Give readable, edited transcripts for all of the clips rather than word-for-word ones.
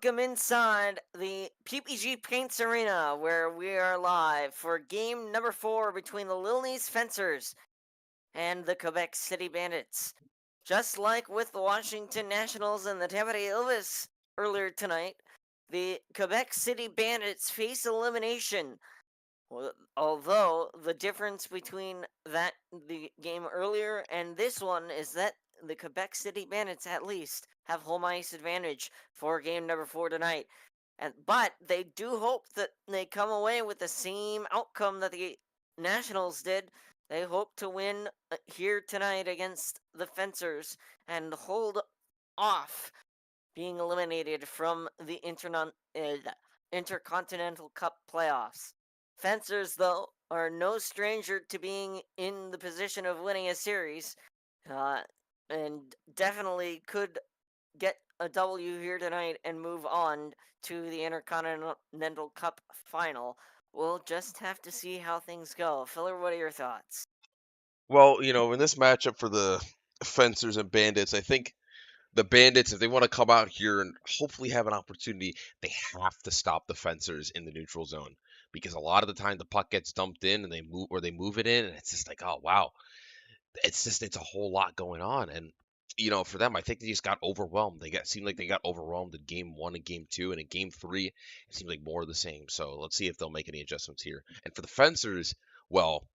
Welcome inside the PPG Paints Arena, where we are live for game number 4 between the Lille Fencers and the Quebec City Bandits. Just like with the Washington Nationals and the Tampa Bay Elvis earlier tonight, the Quebec City Bandits face elimination. Although the difference between the game earlier and this one is that the Quebec City Bandits at least have home ice advantage for game number 4 tonight. But they do hope that they come away with the same outcome that the Nationals did. They hope to win here tonight against the Fencers and hold off being eliminated from the Intercontinental Cup playoffs. Fencers, though, are no stranger to being in the position of winning a series, uh, and definitely could get a W here tonight and move on to the Intercontinental Cup final. We'll just have to see how things go. Filler, what are your thoughts? Well, in this matchup for the Fencers and Bandits, I think the Bandits, if they want to come out here and hopefully have an opportunity, they have to stop the Fencers in the neutral zone because a lot of the time the puck gets dumped in and they move it in, and it's just like, oh wow, it's a whole lot going on. And for them, I think they just got overwhelmed. Seemed like they got overwhelmed in game 1 and game 2, and in game 3 it seemed like more of the same. So let's see if they'll make any adjustments here. And for the Fencers, well,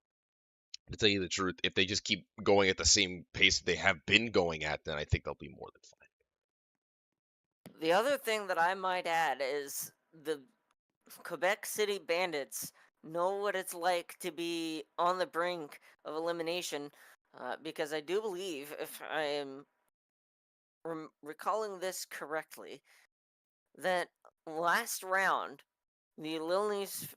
to tell you the truth, if they just keep going at the same pace they have been going at, then I think they'll be more than fine. The other thing that I might add is the Quebec City Bandits know what it's like to be on the brink of elimination, because I do believe, if I am recalling this correctly, that last round the Lilney's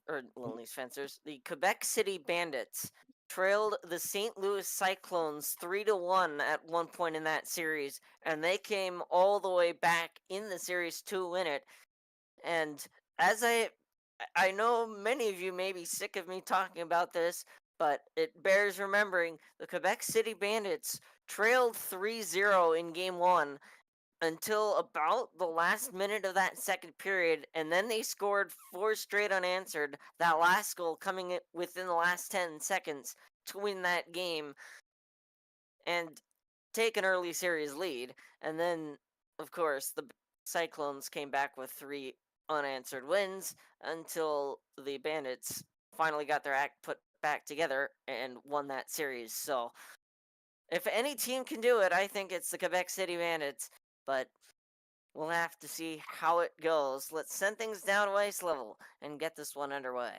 Fencers, the Quebec City Bandits trailed the St. Louis Cyclones 3-1 at one point in that series, and they came all the way back in the series to win it. And as I know many of you may be sick of me talking about this, but it bears remembering the Quebec City Bandits trailed 3-0 in game 1 until about the last minute of that second period, and then they scored 4 straight unanswered, that last goal coming within the last 10 seconds to win that game and take an early series lead. And then, of course, the Cyclones came back with 3 unanswered wins until the Bandits finally got their act put back together and won that series. So, if any team can do it, I think it's the Quebec City Bandits, but we'll have to see how it goes. Let's send things down to ice level and get this one underway.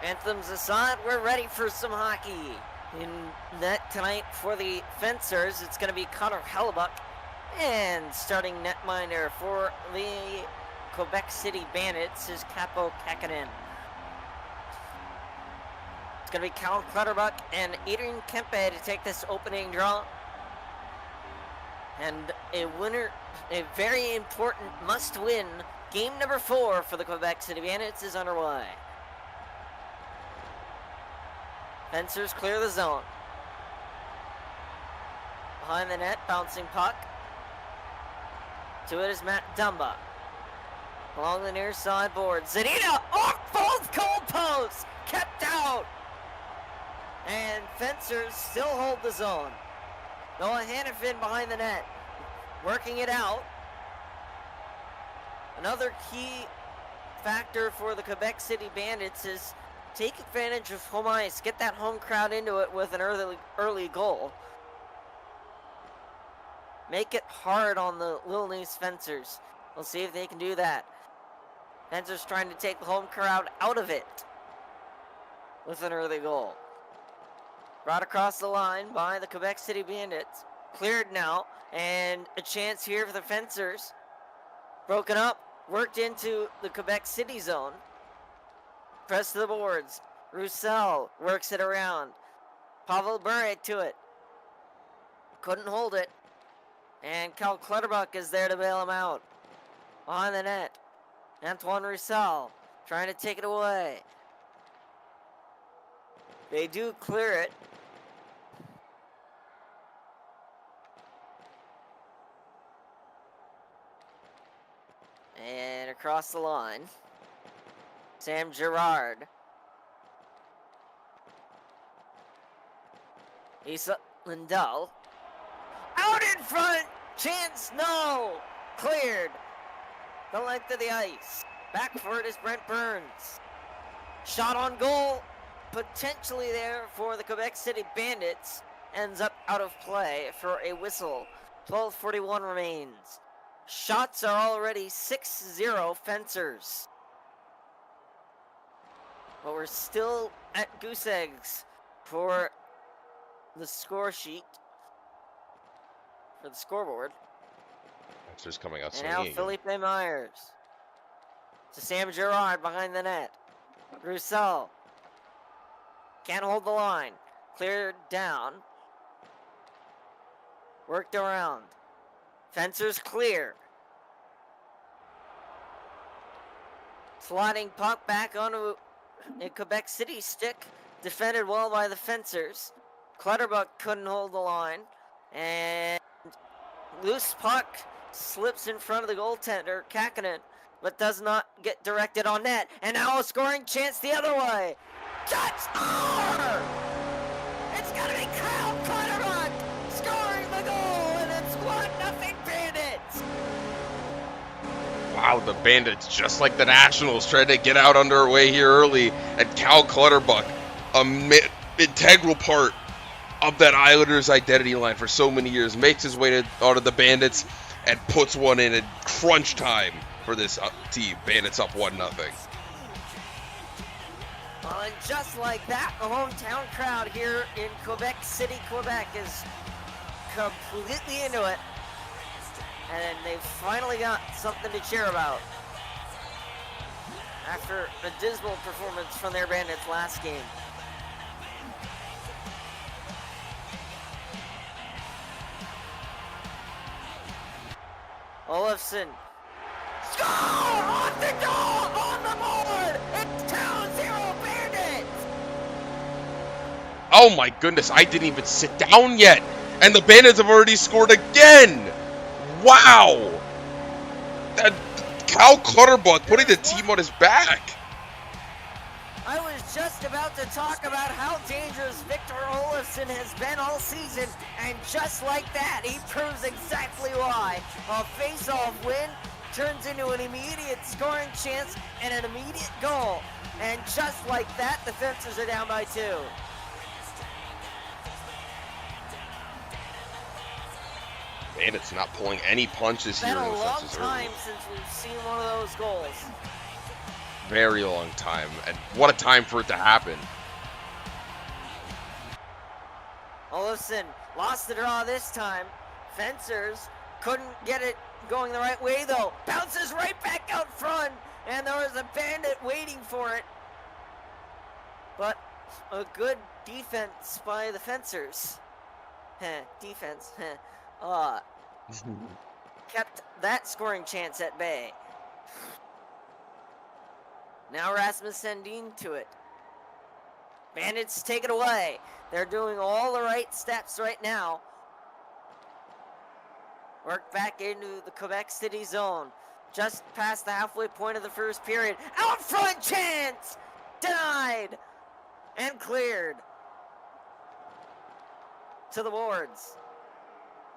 Anthems aside, we're ready for some hockey. In net tonight for the Fencers, it's going to be Connor Hellebuck. And starting netminder for the Quebec City Bandits is Capo Kakinen. It's going to be Cal Clutterbuck and Adrian Kempe to take this opening draw. And a very important must-win game number 4 for the Quebec City Bandits is underway. Fencers clear the zone. Behind the net, bouncing puck. To it is Matt Dumba. Along the near side board. Zadina off both goal posts! Kept out! And Fencers still hold the zone. Noah Hannafin behind the net. Working it out. Another key factor for the Quebec City Bandits is take advantage of home ice. Get that home crowd into it with an early goal. Make it hard on the Lille Nice Fencers. We'll see if they can do that. Fencers trying to take the home crowd out of it with an early goal. Brought across the line by the Quebec City Bandits. Cleared now, and a chance here for the Fencers. Broken up, worked into the Quebec City zone. Press to the boards. Roussel works it around. Pavel Bure to it. Couldn't hold it. And Cal Clutterbuck is there to bail him out. Behind the net. Antoine Roussel trying to take it away. They do clear it. And across the line. Sam Girard. Issa Lindell. Out in front! Chance, no! Cleared. The length of the ice. Back for it is Brent Burns. Shot on goal. Potentially there for the Quebec City Bandits. Ends up out of play for a whistle. 12:41 remains. Shots are already 6-0 Fencers. But we're still at goose eggs for the score sheet. For the scoreboard. Fencers coming out and now swinging. Felipe Myers. To Sam Girard behind the net. Roussel. Can't hold the line. Cleared down. Worked around. Fencers clear. Sliding puck back onto a Quebec City stick. Defended well by the Fencers. Clutterbuck couldn't hold the line. And loose puck slips in front of the goaltender, Kakinen, but does not get directed on net. And now a scoring chance the other way. Touchdown! It's going to be Kyle Clutterbuck scoring the goal, and it's 1-0 Bandits. Wow, the Bandits, just like the Nationals, tried to get out underway here early, and Cal Clutterbuck, an integral part of that Islanders identity line for so many years, makes his way out of the Bandits and puts one in crunch time for this team. Bandits up 1-0. Well, and just like that, the hometown crowd here in Quebec City, Quebec is completely into it. And they've finally got something to cheer about after a dismal performance from their Bandits last game. Olofsson. Score! Off the goal! On the board! It's 2-0 Bandits! Oh my goodness, I didn't even sit down yet, and the Bandits have already scored again! Wow! That Cal Clutterbuck putting the team on his back. I was just about to talk about how dangerous Victor Olofsson has been all season, and just like that, he proves exactly why. A face-off win turns into an immediate scoring chance and an immediate goal. And just like that, the Fencers are down by 2. Bandits not pulling any punches It's here been in a the long Fencers time early. since we've seen one of those goals. very long time, and what a time for it to happen. Olofsson lost the draw this time. Fencers couldn't get it going the right way though. Bounces right back out front, and there was a bandit waiting for it. But a good defense by the Fencers. Defense. Kept that scoring chance at bay. Now Rasmus Sandin to it. Bandits take it away. They're doing all the right steps right now. Work back into the Quebec City zone. Just past the halfway point of the first period. Out front chance! Denied! And cleared. To the boards.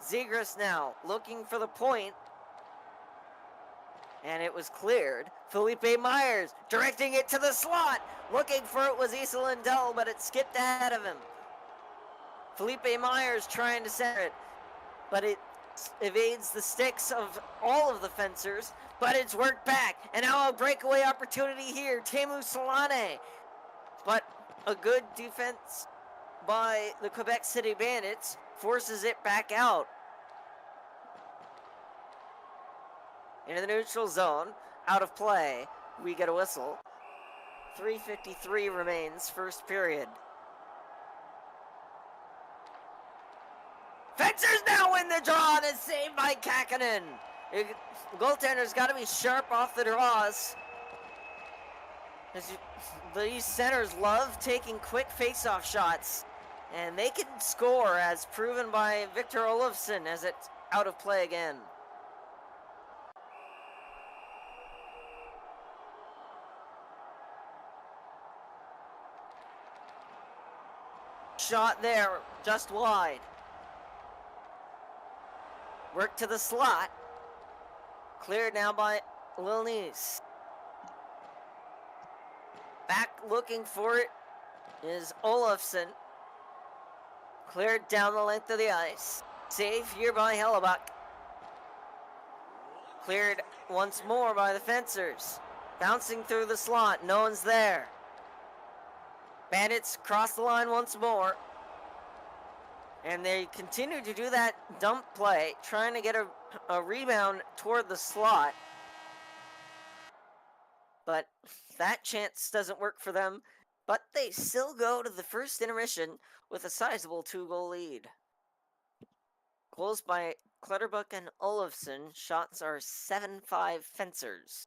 Zegras now looking for the point. And it was cleared. Felipe Myers directing it to the slot. Looking for it was Issa Lindell, but it skipped ahead of him. Felipe Myers trying to center it, but it evades the sticks of all of the Fencers, but it's worked back. And now a breakaway opportunity here. Teemu Solane. But a good defense by the Quebec City Bandits forces it back out. Into the neutral zone, out of play, we get a whistle. 3:53 remains, first period. Fencers now win the draw, and it's saved by Kakkonen. The goaltender's got to be sharp off the draws. These centers love taking quick face-off shots, and they can score, as proven by Victor Olofsson, as it's out of play again. Shot there, just wide. Work to the slot. Cleared now by Lille. Back looking for it is Olofsson. Cleared down the length of the ice. Save here by Hellebuck. Cleared once more by the Fencers. Bouncing through the slot, no one's there. Bandits cross the line once more. And they continue to do that dump play, trying to get a rebound toward the slot. But that chance doesn't work for them. But they still go to the first intermission with a sizable 2-goal lead. Goals by Clutterbuck and Olofsson. Shots are 7-5 Fencers.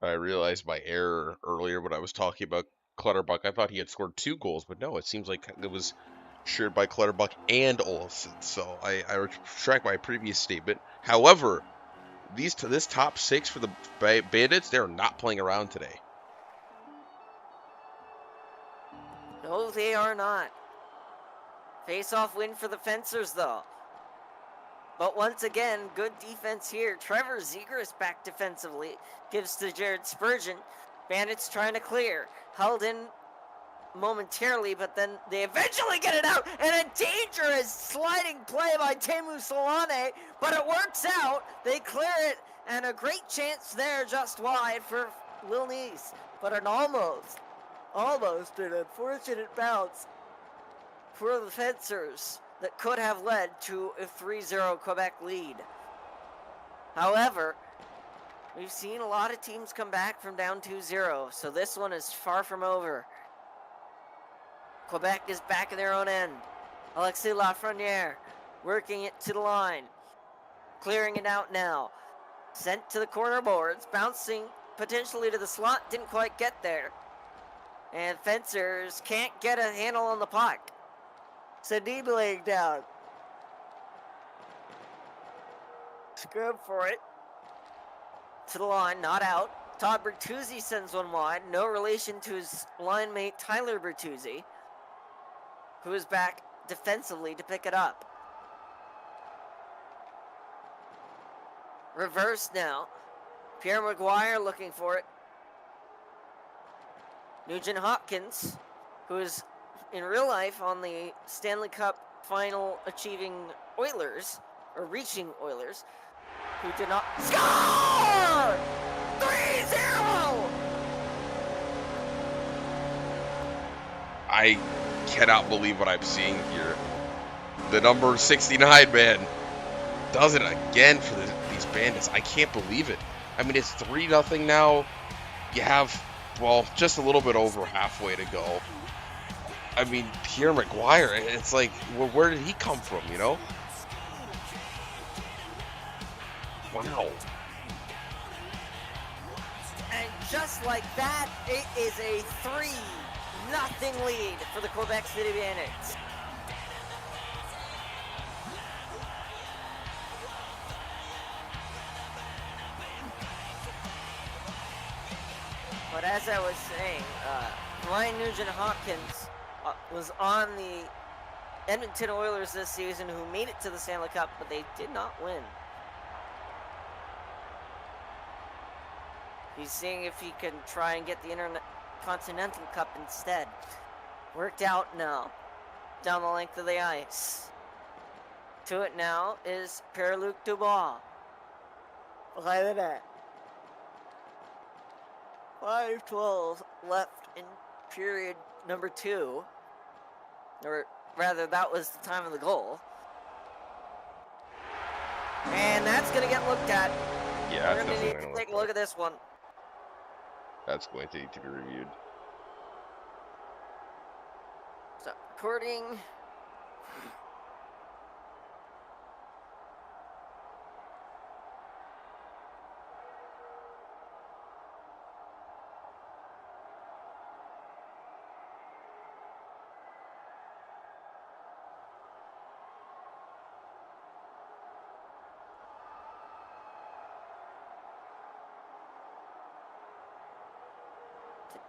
I realized my error earlier when I was talking about Clutterbuck. I thought he had scored 2 goals, but no, it seems like it was shared by Clutterbuck and Olofsson. So I retract my previous statement. However, this top 6 for the Bandits, they're not playing around today. No, they are not. Face-off win for the Fencers, though. But once again, good defense here. Trevor Zegras back defensively. Gives to Jared Spurgeon. Bandits trying to clear. Held in momentarily, but then they eventually get it out. And a dangerous sliding play by Teemu Solane. But it works out. They clear it. And a great chance there just wide for Lille. But an almost an unfortunate bounce for the Fencers that could have led to a 3-0 Quebec lead. However, we've seen a lot of teams come back from down 2-0, so this one is far from over. Quebec is back in their own end. Alexis Lafreniere working it to the line. Clearing it out now. Sent to the corner boards, bouncing potentially to the slot, didn't quite get there. And Fencers can't get a handle on the puck. Sandin laying down. Scrub for it. To the line, not out. Todd Bertuzzi sends one wide. No relation to his line mate Tyler Bertuzzi, who is back defensively to pick it up. Reverse now. Pierre Maguire looking for it. Nugent Hopkins, who is in real life on the Stanley Cup final achieving Oilers, or reaching Oilers, who did not score! 3-0! I cannot believe what I'm seeing here. The number 69 man does it again for these Bandits. I can't believe it. I mean, it's 3-0 now. You have, well, just a little bit over halfway to go. I mean, Pierre Maguire, it's like, well, where did he come from, you know? Wow. And just like that, it is a 3-0 lead for the Quebec City Bandits. But as I was saying, Ryan Nugent-Hopkins was on the Edmonton Oilers this season, who made it to the Stanley Cup, but they did not win. He's seeing if he can try and get the Intercontinental Cup instead. Worked out now. Down the length of the ice. To it now is Pierre-Luc Dubois. Behind the net. 5:12 left in period number 2. Or rather, that was the time of the goal. And that's going to get looked at. Yeah, we're going to need to take a look at this one. That's going to need to be reviewed. Stop recording.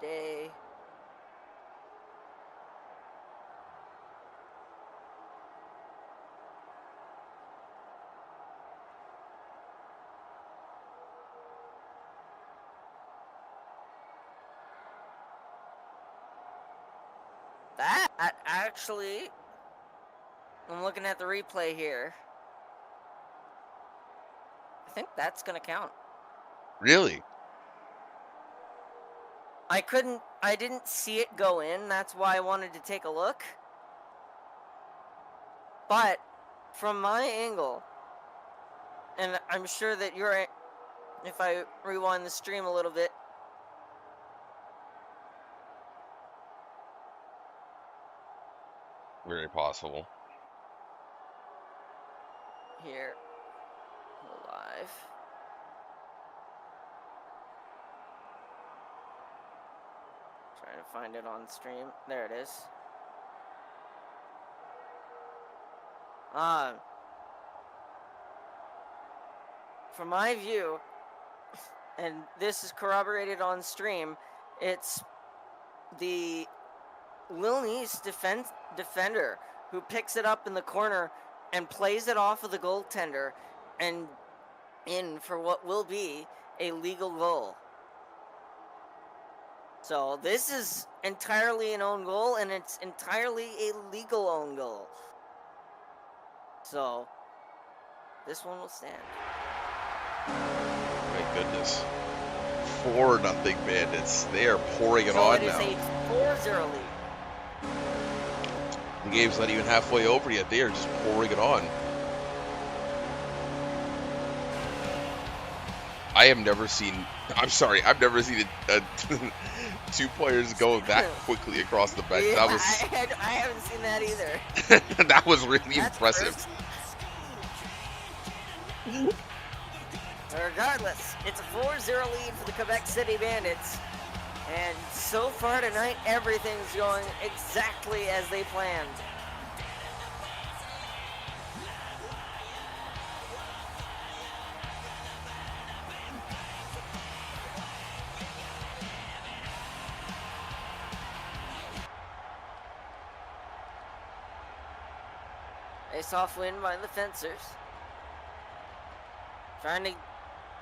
Today. That actually, I'm looking at the replay here. I think that's going to count. Really? I didn't see it go in. That's why I wanted to take a look. But from my angle, and I'm sure that you're, if I rewind the stream a little bit, Very possible. here, live. Trying to find it on stream. There it is. From my view, and this is corroborated on stream, it's the Lille defender who picks it up in the corner and plays it off of the goaltender and in for what will be a legal goal. So this is entirely an own goal, and it's entirely a legal own goal. So this one will stand. My goodness. 4-0 Bandits. They are pouring it on now. So it is a 4-0 lead. The game's not even halfway over yet. They are just pouring it on. I've never seen two players go that quickly across the bench. Yeah, That was I haven't seen that either. that was really That's impressive. first. Regardless, it's a 4-0 lead for the Quebec City Bandits. And so far tonight, everything's going exactly as they planned. Face-off win by the Fencers. Trying to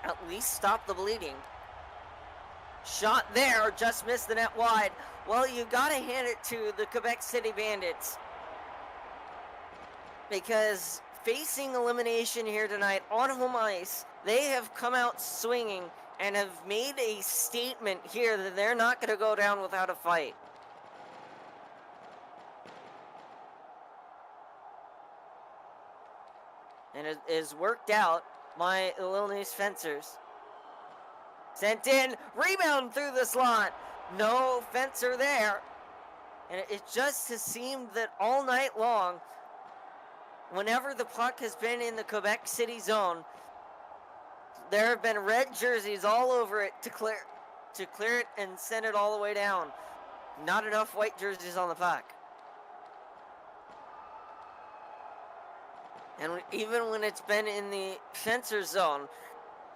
at least stop the bleeding. Shot there, just missed the net wide. Well, you gotta hand it to the Quebec City Bandits, because facing elimination here tonight on home ice They have come out swinging and have made a statement here that they're not going to go down without a fight. And it is worked out by the Lille Fencers. Sent in, rebound through the slot. No fencer there. And it just has seemed that all night long, whenever the puck has been in the Quebec City zone, there have been red jerseys all over it to clear it and send it all the way down. Not enough white jerseys on the puck. And even when it's been in the fencer zone,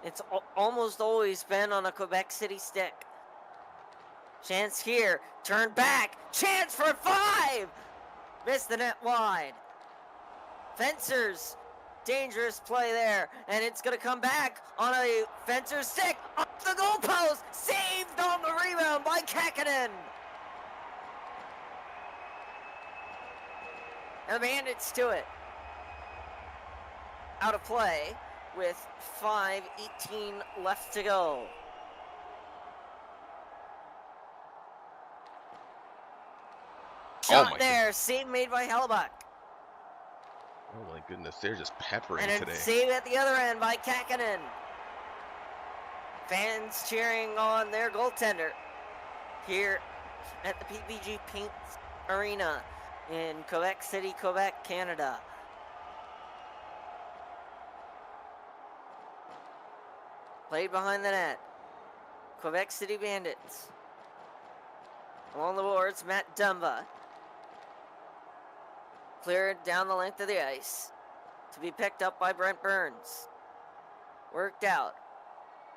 it's almost always been on a Quebec City stick. Chance here, turn back, chance for 5! Missed the net wide. Fencers, dangerous play there, and it's going to come back on a fencer stick, off the goalpost, saved on the rebound by Kakkonen. And the Bandits to it. Out of play with 5:18 left to go. Shot there, save made by Hellebuck. Oh my goodness, they're just peppering and today. And a save at the other end by Kakkonen. Fans cheering on their goaltender here at the PPG Paint Arena in Quebec City, Quebec, Canada. Played behind the net. Quebec City Bandits. Along the boards, Matt Dumba. Cleared down the length of the ice to be picked up by Brent Burns. Worked out.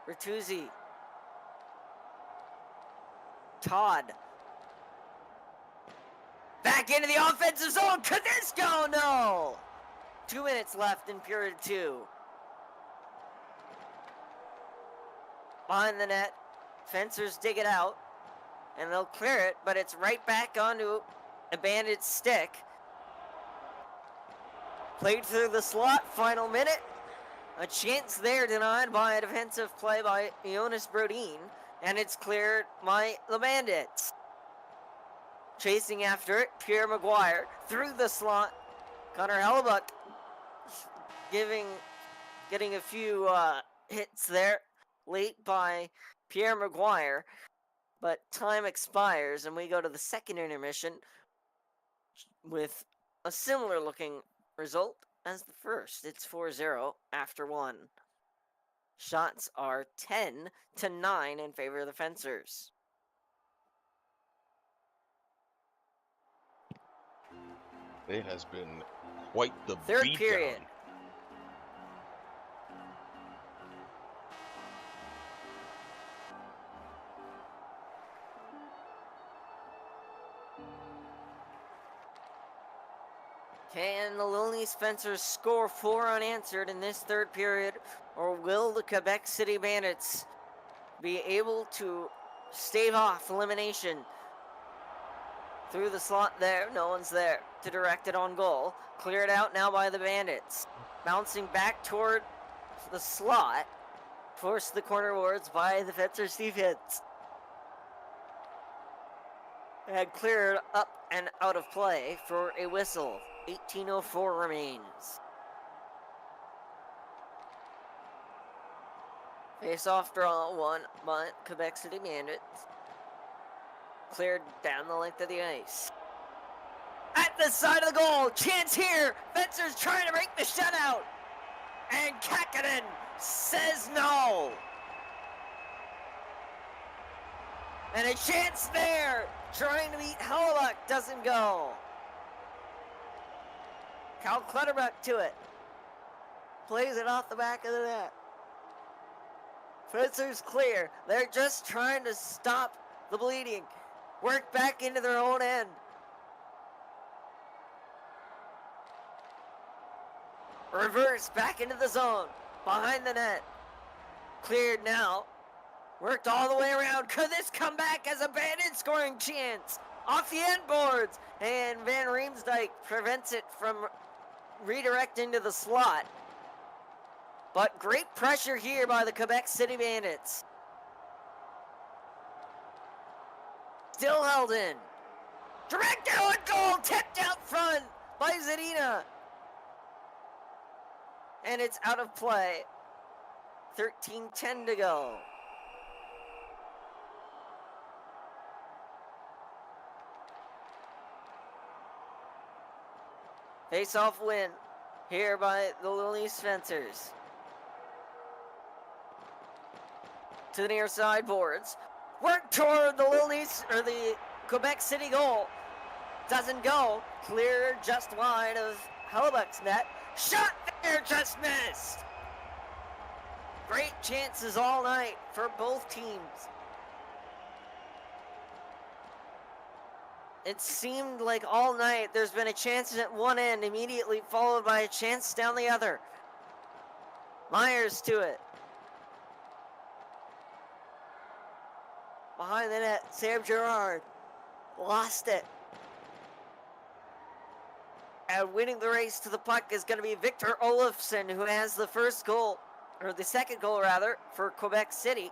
Bertuzzi. Todd. Back into the offensive zone. Could this go? No. 2 minutes left in period 2. Behind the net. Fencers dig it out. And they'll clear it, but it's right back onto a Bandit stick. Played through the slot, final minute. A chance there denied by a defensive play by Jonas Brodin. And it's cleared by the Bandits. Chasing after it, Pierre Maguire through the slot. Connor Hellebuck getting a few hits there late by Pierre Maguire. But time expires and we go to the second intermission with a similar looking result as the first. It's 4-0 after 1. Shots are 10-9 in favor of the Fencers. It has been quite the third beatdown. Period. Can the Lille Fencers score 4 unanswered in this third period, or will the Quebec City Bandits be able to stave off elimination? Through the slot there, no one's there to direct it on goal. Cleared out now by the Bandits. Bouncing back toward the slot, forced the corner wards by the Fencers defense. And cleared up and out of play for a whistle. 18:04 remains. Face-off draw won by Quebec City Bandits. Cleared down the length of the ice. At the side of the goal, chance here. Fencers trying to break the shutout. And Kakkonen says no. And a chance there. Trying to beat Hellebuck, doesn't go. Cal Clutterbuck to it. Plays it off the back of the net. Fencers clear. They're just trying to stop the bleeding. Work back into their own end. Reverse back into the zone. Behind the net. Cleared now. Worked all the way around. Could this come back as a Bandit scoring chance? Off the end boards. And Van Riemsdyk prevents it from redirecting to the slot. But great pressure here by the Quebec City Bandits. Still held in. Direct down goal, tipped out front by Zadina. And it's out of play. 13:10 to go. Face-off win here by the Lille Fencers. To the near side boards. Work toward the the Quebec City goal. Doesn't go. Clear just wide of Hellebuck's net. Shot there, just missed. Great chances all night for both teams. It seemed like all night there's been a chance at one end, immediately followed by a chance down the other. Myers to it. Behind the net, Sam Girard lost it. And winning the race to the puck is going to be Victor Olofsson, who has the first goal, or the second goal rather, for Quebec City.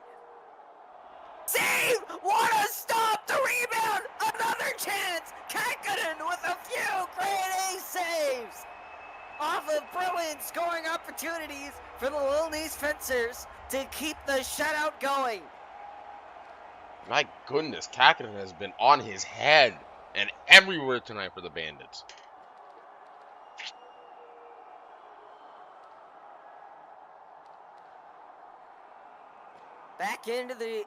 Save! What a stop! The rebound! Another chance! Kakkonen with a few grade A saves! Off of brilliant scoring opportunities for the Lille Fencers to keep the shutout going. My goodness, Kakkonen has been on his head and everywhere tonight for the Bandits. Back into the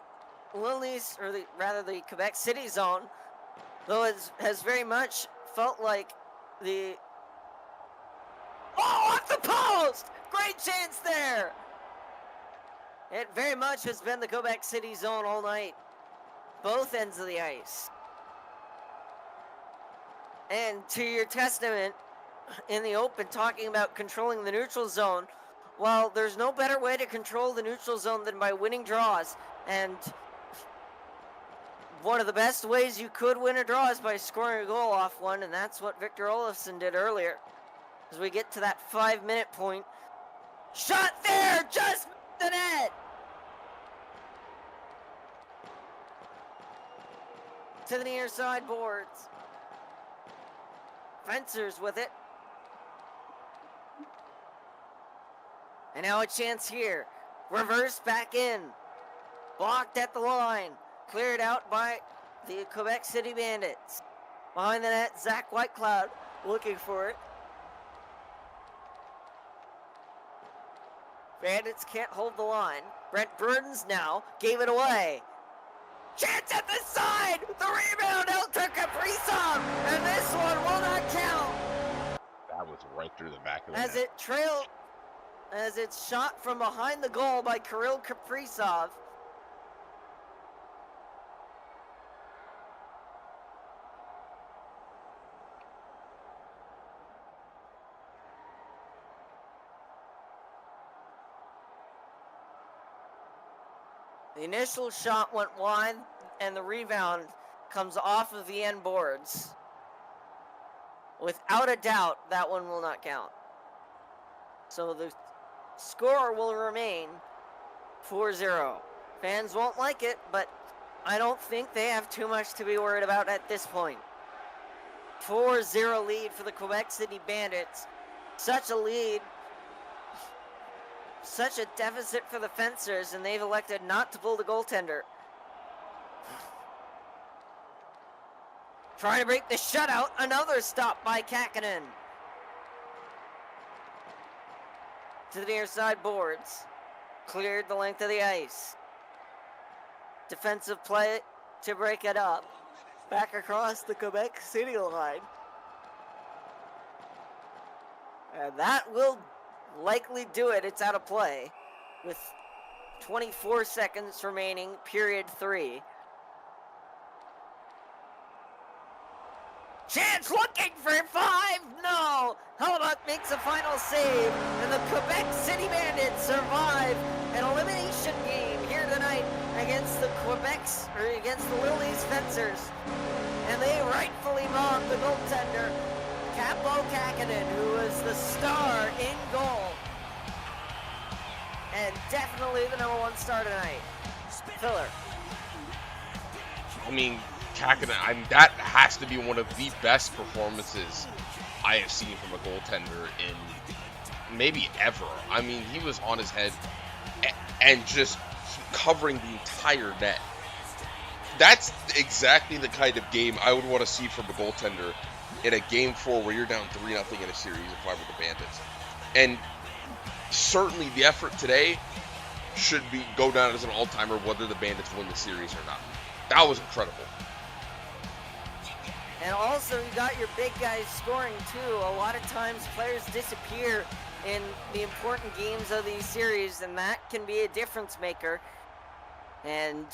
Lille, or the Quebec City zone, though it has very much felt like the... Oh, off the post! Great chance there! It very much has been the Quebec City zone all night. Both ends of the ice. And to your testament in the open, talking about controlling the neutral zone, well, there's no better way to control the neutral zone than by winning draws. And one of the best ways you could win a draw is by scoring a goal off one, and that's what Victor Olofsson did earlier. As we get to that 5-minute point. Shot there! Just the net! To the near side boards. Fencers with it. And now a chance here. Reverse back in. Blocked at the line. Cleared out by the Quebec City Bandits. Behind the net, Zach Whitecloud looking for it. Bandits can't hold the line. Brent Burdens now gave it away. Chance at the side! The rebound out to Kaprizov! And this one will not count! That was right through the back of the As net. it trailed, as it's shot from behind the goal by Kirill Kaprizov. The initial shot went wide, and the rebound comes off of the end boards. Without a doubt, that one will not count. So the score will remain 4-0. Fans won't like it, but I don't think they have too much to be worried about at this point. 4-0 lead for the Quebec City Bandits. Such a lead. Such a deficit for the Fencers, and they've elected not to pull the goaltender. Trying to break the shutout. Another stop by Kakkonen. To the near side boards. Cleared the length of the ice. Defensive play to break it up. Back across the Quebec City line. And that will likely do it. It's out of play with 24 seconds remaining, period 3. Chance looking for 5. No. Hellebuck makes a final save, and the Quebec City Bandits survive an elimination game here tonight against the Lille Fencers. And they rightfully mob the goaltender, Capo Kakkonen, who was the star in goal. and definitely the #1 star tonight. Filler. I mean, Kakinen, that has to be one of the best performances I have seen from a goaltender in maybe ever. I mean, he was on his head and just covering the entire net. That's exactly the kind of game I would want to see from a goaltender in a Game 4 where you're down 3-0 in a series if I were the Bandits. And certainly the effort today should go down as an all-timer whether the Bandits win the series or not. That was incredible. And also, you got your big guys scoring too. A lot of times players disappear in the important games of these series, and that can be a difference maker. And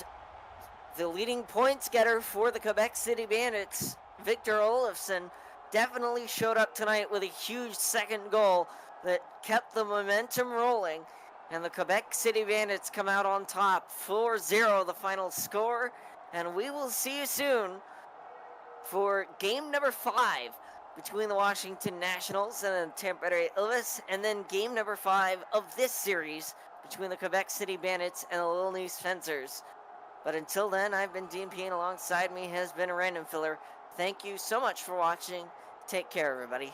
the leading points getter for the Quebec City Bandits, Victor Olofsson, definitely showed up tonight with a huge second goal that kept the momentum rolling. And the Quebec City Bandits come out on top, 4-0 the final score. And we will see you soon for game number 5 between the Washington Nationals and the Tampa Bay Ilves, and then game number 5 of this series between the Quebec City Bandits and the Lille Nice Fencers. But until then, I've been Dean P, and alongside me has been a random filler. Thank you so much for watching. Take care, everybody.